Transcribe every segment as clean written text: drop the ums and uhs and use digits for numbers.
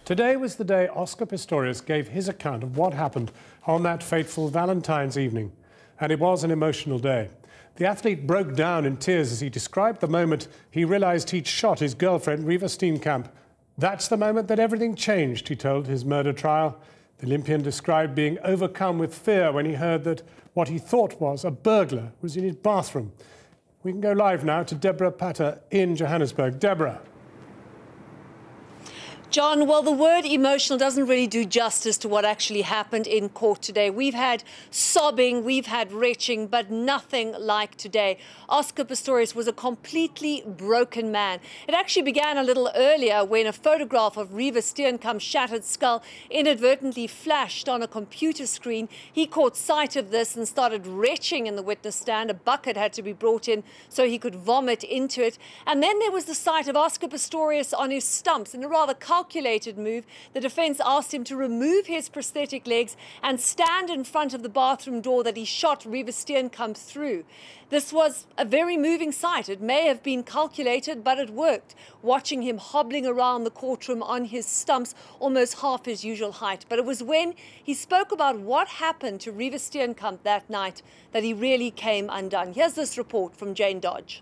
Today was the day Oscar Pistorius gave his account of what happened on that fateful Valentine's evening. And it was an emotional day. The athlete broke down in tears as he described the moment he realised he'd shot his girlfriend, Reeva Steenkamp. That's the moment that everything changed, he told his murder trial. The Olympian described being overcome with fear when he heard that what he thought was a burglar was in his bathroom. We can go live now to Debora Patta in Johannesburg. Deborah. John, well, the word emotional doesn't really do justice to what actually happened in court today. We've had sobbing, we've had retching, but nothing like today. Oscar Pistorius was a completely broken man. It actually began a little earlier when a photograph of Reeva Steenkamp's shattered skull inadvertently flashed on a computer screen. He caught sight of this and started retching in the witness stand. A bucket had to be brought in so he could vomit into it. And then there was the sight of Oscar Pistorius on his stumps in a rather calculated move. The defence asked him to remove his prosthetic legs and stand in front of the bathroom door that he shot Reeva Steenkamp through. This was a very moving sight. It may have been calculated, but it worked. Watching him hobbling around the courtroom on his stumps, almost half his usual height. But it was when he spoke about what happened to Reeva Steenkamp that night that he really came undone. Here's this report from Jane Dodge.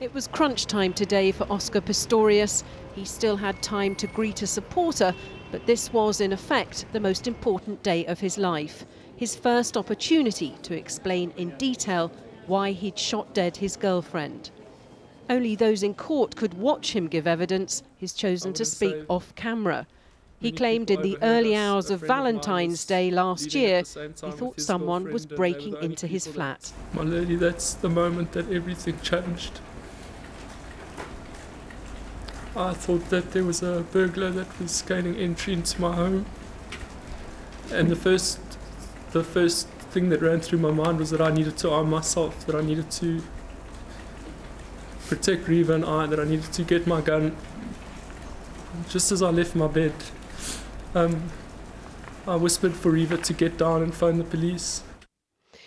It was crunch time today for Oscar Pistorius. He still had time to greet a supporter, but this was, in effect, the most important day of his life. His first opportunity to explain in detail why he'd shot dead his girlfriend. Only those in court could watch him give evidence. He's chosen to speak off camera. He claimed in the early hours of Valentine's Day last year, he thought someone was breaking into his flat. My lady, that's the moment that everything changed. I thought that there was a burglar that was gaining entry into my home. And the first thing that ran through my mind was that I needed to arm myself, that I needed to protect Reeva and that I needed to get my gun. Just as I left my bed, I whispered for Reeva to get down and phone the police.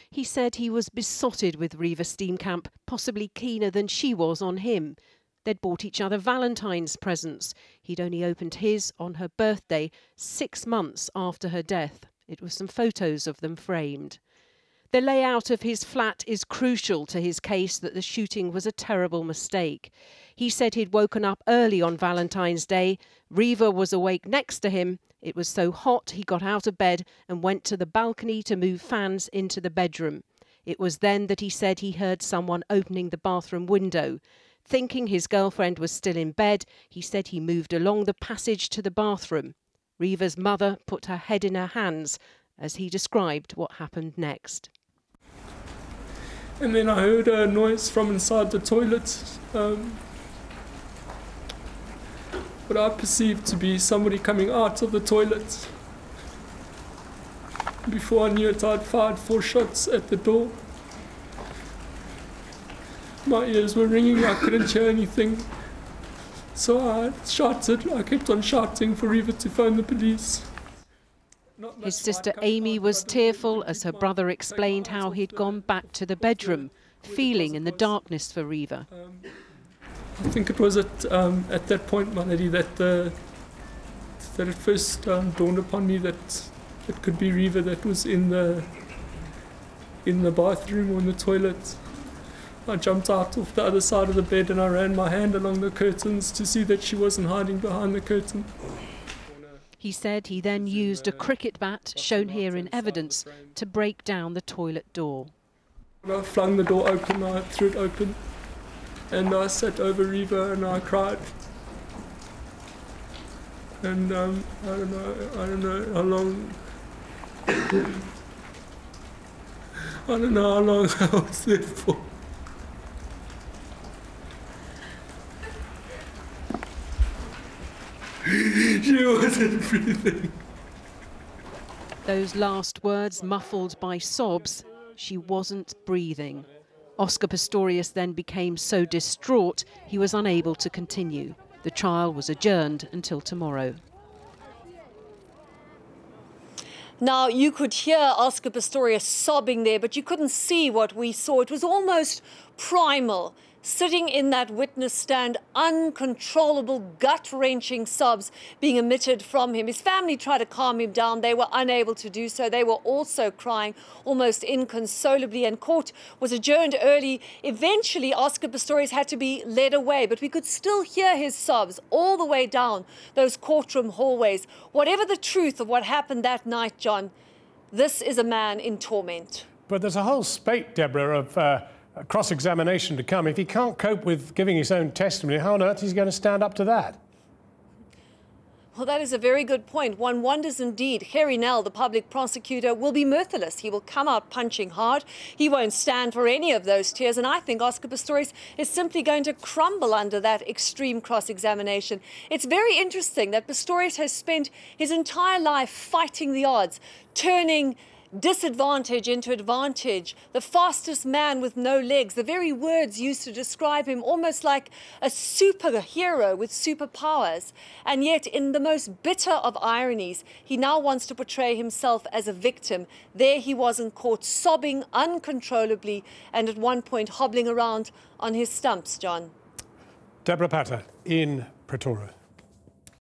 He said he was besotted with Reeva Steenkamp, possibly keener than she was on him. They'd bought each other Valentine's presents. He'd only opened his on her birthday 6 months after her death. It was some photos of them framed. The layout of his flat is crucial to his case that the shooting was a terrible mistake. He said he'd woken up early on Valentine's Day. Reeva was awake next to him. It was so hot he got out of bed and went to the balcony to move fans into the bedroom. It was then that he said he heard someone opening the bathroom window. Thinking his girlfriend was still in bed, he said he moved along the passage to the bathroom. Reeva's mother put her head in her hands as he described what happened next. And then I heard a noise from inside the toilet, what I perceived to be somebody coming out of the toilet. Before I knew it, I'd fired 4 shots at the door. My ears were ringing, I couldn't hear anything. So I shouted, I kept on shouting for Reeva to phone the police. His sister Amy was tearful as her brother explained how he'd gone back to the bedroom, feeling in the darkness for Reeva. I think it was at that point, my lady, that it first dawned upon me that it could be Reeva that was in the bathroom or in the toilet. I jumped out off the other side of the bed and I ran my hand along the curtains to see that she wasn't hiding behind the curtain. He said he then used a cricket bat, shown here in evidence, to break down the toilet door. I flung the door open, I threw it open, and I sat over Reeva and I cried. And I don't know how long I was there for. She wasn't breathing. Those last words muffled by sobs, she wasn't breathing. Oscar Pistorius then became so distraught he was unable to continue. The trial was adjourned until tomorrow. Now, you could hear Oscar Pistorius sobbing there, but you couldn't see what we saw. It was almost primal. sitting in that witness stand, uncontrollable, gut-wrenching sobs being emitted from him. His family tried to calm him down. They were unable to do so. They were also crying almost inconsolably, and court was adjourned early. Eventually, Oscar Pistorius had to be led away, but we could still hear his sobs all the way down those courtroom hallways. Whatever the truth of what happened that night, John, this is a man in torment. But there's a whole spate, Deborah, of cross-examination to come. If he can't cope with giving his own testimony, how on earth is he going to stand up to that? Well, that is a very good point. One wonders indeed. Harry Nell, the public prosecutor, will be merciless. He will come out punching hard. He won't stand for any of those tears. And I think Oscar Pistorius is simply going to crumble under that extreme cross-examination. It's very interesting that Pistorius has spent his entire life fighting the odds, turning disadvantage into advantage, the fastest man with no legs, the very words used to describe him, almost like a superhero with superpowers. And yet, in the most bitter of ironies, he now wants to portray himself as a victim. There he was in court, sobbing uncontrollably and at one point hobbling around on his stumps, John. Debora Patta in Pretoria.